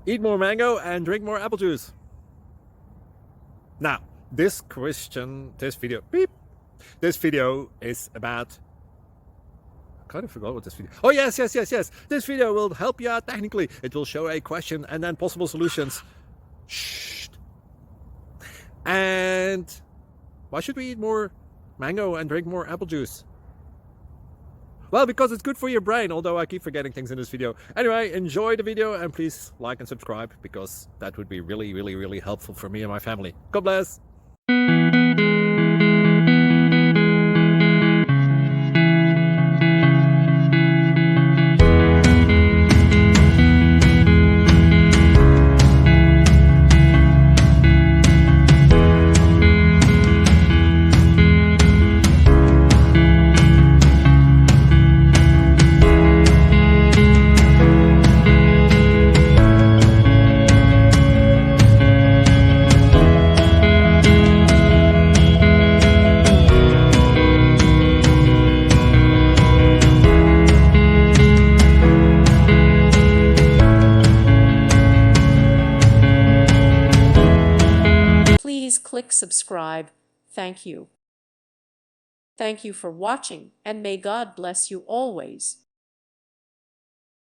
Eat more mango and drink more apple juice. Now, this video is about, I kind of forgot what this video. Oh, yes. This video will help you out technically. It will show a question and then possible solutions. Shh. And why should we eat more mango and drink more apple juice? Well, because it's good for your brain, although I keep forgetting things in this video. Anyway, enjoy the video and please like and subscribe, because that would be really helpful for me and my family. God bless! Please click subscribe. Thank you. Thank you for watching, and may God bless you always.